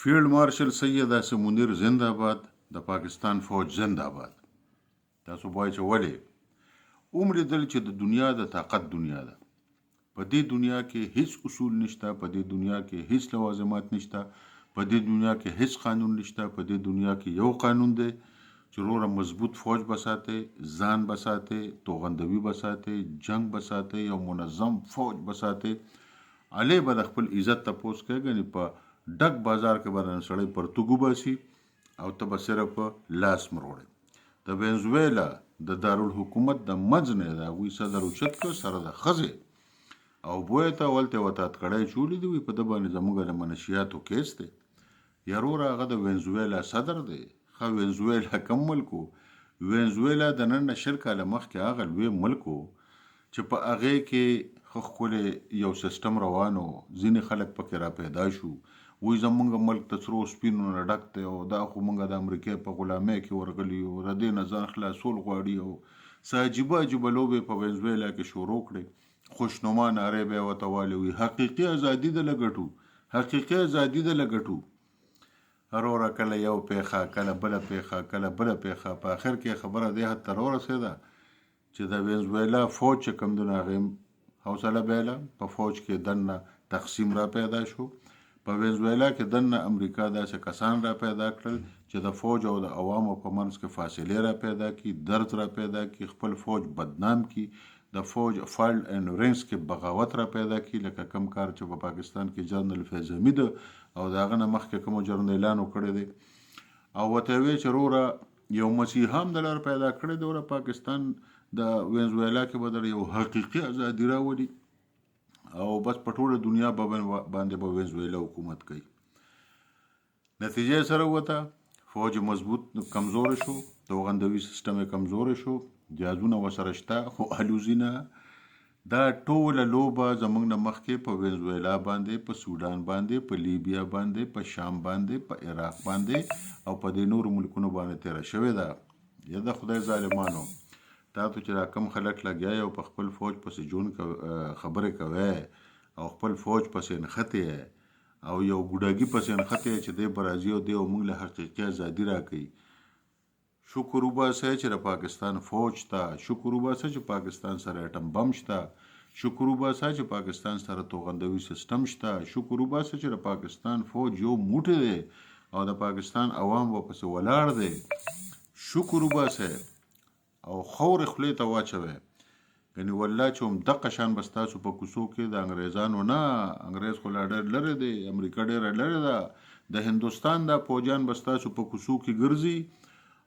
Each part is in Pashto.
فیلډ مارشل سید اسم منیر زنده‌باد د پاکستان فوج زنده‌باد. تاسو وایئ چې ولې وملیدل چې د دنیا د طاقت دنیا ده. په دې دنیا کې هیڅ اصول نشته، په دې دنیا کې هیڅ لوازمات نشته، په دې دنیا کې هیڅ قانون نشته. په دې دنیا کې یو قانون دی چې روره مضبوط فوج بساته، ځان بساته، توغندوی بساته، جنگ بساته، یو منظم فوج بساته. علی به د خپل عزت تپوس کوي، غني په ډک بازار کې بدن سړی پرتګو باسي او ته به صرف لاس مروړي. د وینزویلا د دارالحکومت د منځ نه د هغوی صدر اوچت کړ سره د ښځې او بویې ته ولته ورته اتکړی چولی دی، وایي په ده باندې زموږ د منشیاتو کیس دی. یاروره هغه د وینزویلا صدر دی. ښه وینزویلا کوم ملک و؟ وینزویلا د نن نه 20 کاله مخکې هغه لوی ملک و چې په هغې کې ښه ښکلی یو سیسټم روان و. ځینې خلک پکې را پیدا شو، وایي زمونږ ملک د سرو سپینو نه ډک دی او دا خو مونږ د امریکې په غلامۍ کې ورغلي یو، د دې نه ځان خلاصول غواړي او څه عجیبه عجیبه لوبې په وینزویلا کې شروع کړې. خوشنما نارې به یې ورته والې، وایي حقیقي ازادي ده لګټو، حقیقي ازادي ده لګټو. وروره کله یو پیښه، کله بله پیښه، کله بله پیښه، په آخر کې خبره دې حد ته راورسېده چې د وینزویلا فوج چې کوم دی نو هغې حوصله بایله، په فوج کې دننه تقسیم را پیدا شو. په وینزویلا کې دننه امریکا داسې کسان را پیدا کړل چې د فوج او د عوامو په منځ کې فاصلې را پیدا کړي، درد را پیدا کړي، خپل فوج بدنام کړي، د فوج فالډ اینډ رینګز کې بغاوت را پیدا کړي، لکه کم کار چې په پاکستان کې جنرال فیض حمید او د هغه نه مخکې کومو جرنیلانو کړی دی. او ورته یې ویې چې وروره یو مسیحا هم د لار پیدا کړی دی، وروره پاکستان د وینزویلا کې به در یو حقیقي ازادي راولي او بس په ټوله دنیا باندې به وینزویلا حکومت کوي. نتیجه سره وته فوج مضبوط کمزور شو، توغندوي سیستم کمزور شو، جهازونه ورسره شته خو الوزي نه. دا ټوله لوبه زموږ نه مخکې په وینزویلا باندې، په سودان باندې، په لیبیا باندې، په شام باندې، په عراق باندې او په دې نورو ملکونو باندې تېره شوې ده. یا د خدای ظالمانو، تاسو چې را کم خلک لګیا او په خپل فوج پسې جون خبرې کوي او خپل فوج پسې نښتې او یو ګوډاګي پسې نښتې چې دی به راځي او دی موږ له حقیقي ازادي راکوي. شکر وباسئ چې د پاکستان فوج شته، شکر وباسئ چې پاکستان سره اټم بم شته، شکر وباسئ چې پاکستان سره توغندوي سیستم شته، شکر وباسئ چې د پاکستان فوج یو موټی دی او د پاکستان عوام ورپسې ولاړ دی. شکر وباسئ او خورې خولې ته واچوئ. یعنې والله چې همدغه شان به ستاسو په کوڅو کې د انګریزانو نه، انګریز خو لا ډېر لرې دی، امریکا ډېره لرې ده، د هندوستان دا فوجیان به ستاسو په کوڅو کې ګرځي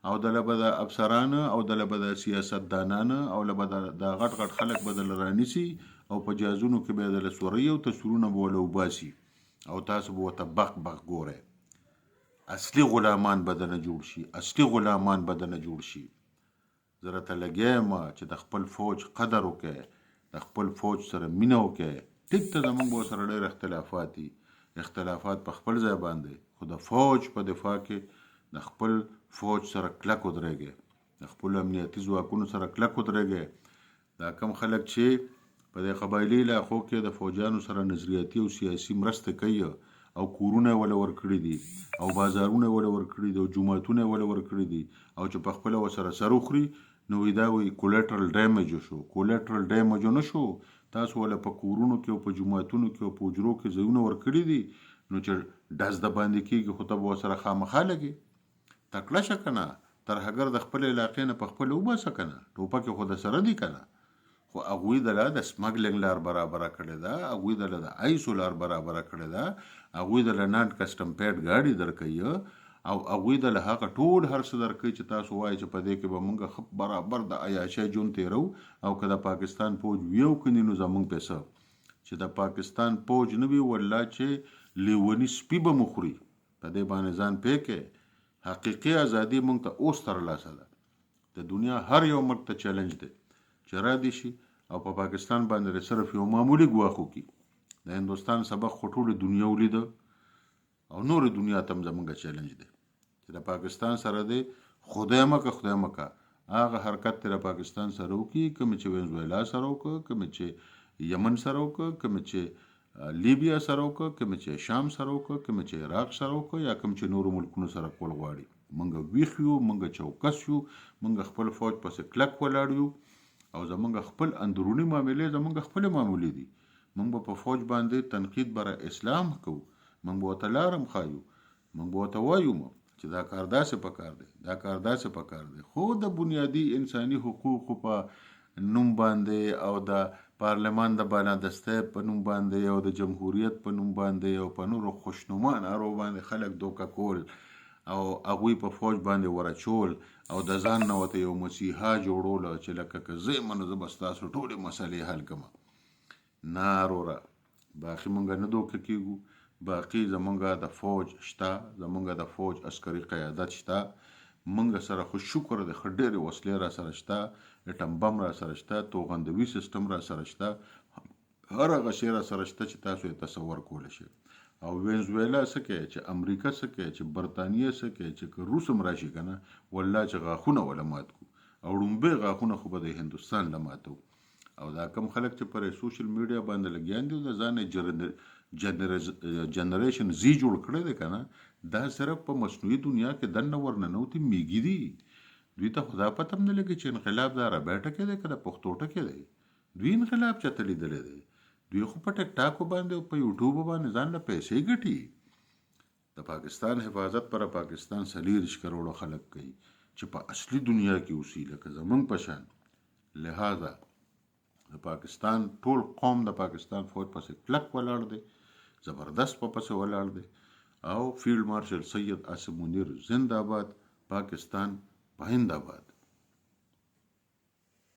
او دله به د افسرانه او دله به د سیاستدانانه او له به د غټ غټ خلک به دله رانیسي او په جهازونو کې به یې دله سوري او تصویرونه به ول وباسي او تاسو به ورته بغ بغ ګورئ. اصلي غلامان به دنه جوړ شي، اصلي غلامان به دنه جوړ شي. زه راته لګیا یم چې د خپل فوج قدر وکړئ، د خپل فوج سره مینه وکړئ. ټیک ته زموږ به ورسره ډېر اختلافات دي، اختلافات په خپل ځای باندې، خو د فوج په دفاع کې د خپل فوج سره کلک ودرېږئ، د خپلو امنیتي ځواکونو سره کلک ودرېږئ. دا کم خلک چې په دې قبایلي علاقو کې د فوجیانو سره نظریاتي او سیاسي مرسته کوي او کورونه یې وله ورکړي دي او بازارونه یې وله ورکړي دي او جوماتونه یې وله ورکړي دي او چې په خپله ورسره سر وخوري نو دا وایي کولیټرل ډیمیج شو. کولیټرل ډیمیج نه شو، تاسو وله په کورونو کې او په جوماتونو کې او په حجرو کې ځایونه ورکړي دي نو چې ډز د باندې کېږي خو ته به ورسره خامخا لګې. تکړه شه که نه، ترهګر د خپل علاقې نه په خپله وباسه که نه، ټوپک یې خو د سره دي که نه. خو هغوی دله د سمګلینګ لار برابره کړې ده، هغوی دله د آیسو لار برابره کړې ده، هغوی دله نان کسټم پیډ ګاډي درکوي او هغوی دله هغه ټول هر څه درکوي چې تاسو وایئ چې په دې کې به موږ ښه برابر د عیاشۍ ژوند تېرو. او که د پاکستان فوج وي او که نو زموږ پیسه چې د پاکستان فوج نه وي والله چې لیوني سپي به مو خوري. په دې باندې ځان پوه کړئ. حقیقي ازادي موږ ته اوس ترلاسه ده. د دنیا هر یو ملک ته چیلنج دی چې را دي شي او په پاکستان باندې صرف یو معمولي ګواښ وکړي. د هندوستان سبق خو ټوله دنیا ولیده او نور دنیا ته هم زموږ چیلنج دی چې د پاکستان سره دی. خدای مکه هغه حرکت تر پاکستان سره وکړي کوم چې وینزویلا سره وکړه، کوم چې یمن سره وکړه، کوم چې لیبیا سره وکړه، کوم چې شام سره وکړه، کوم چې عراق سره وکړه، یا کوم چې نورو ملکونو سره کول غواړي. موږ ویښ یو، موږ چوکس یو، موږ خپل فوج پسې کلک ولاړ یو او زموږ خپل اندروني معاملې زموږ خپل معاملې دي. موږ به په فوج باندې تنقید بره اسلام کوو، موږ به ورته لارم ښایو، موږ به ورته وایو چې دا کار داسې پکار دی، دا کار داسې پکار دی. خو د بنیادي انساني حقوقو په نوم باندې او د پارلمان د بالادستۍ په نوم باندې او د جمهوریت په نوم باندې او په نورو خوشنما نارو باندې خلک دوکه کول او هغوی په فوج باندې ورچول او د ځان نه ورته یو مسیحا جوړول چې لکه که زه منو زه به ستاسو ټولې مسلې حل کړم. نه وروره، باقي موږ نه دوکه کېږو. باقي زمونږ د فوج شته، زمونږ د فوج عسکري قیادت شته. موږ سره خو شکر دی ښه ډېرې وسلې را سره شته، اټم بم را سره شته، توغندوي سیستم را سره شته، هر هغه شی را سره شته چې تاسو یې تصور کولی شئ. او وینزویلا څه کوي، چې امریکا څه کوي، چې برطانیه څه کوي، چې که روس هم راشي که نه والله چې غاښونه وله مات کړو او ړومبی غاښونه خو به د هندوستان له ماتو. او دا کم خلک چې پر سوشل میډیا باندې لګیان دي د ځان جنریشن زی جوړ کړی دی که نه، دا صرف په مصنوعي دنیا کې دننه ورننوتې میږي دي. دوی ته خو دا پته هم نه لګي چې انقلاب د عربی ټکی دی که د پښتو ټکی دی. دوی انقلاب چاته لیدلی دی؟ دوی خو په ټک ټاکو باندې او په یوټیوب باندې ځان له پیسې ګټي. د پاکستان حفاظت پر پاکستان 40 کروڑه خلک کوي چې په اصلي دنیا کې اوسي لکه زمونږ په شان. لہذا د پاکستان ټول قوم د پاکستان فوج پسې کلک ولاړ دی، زبردست په پسې ولاړ دی. او فیلډ مارشل سید عاصم منیر زنده باد، پاکستان پاینده باد.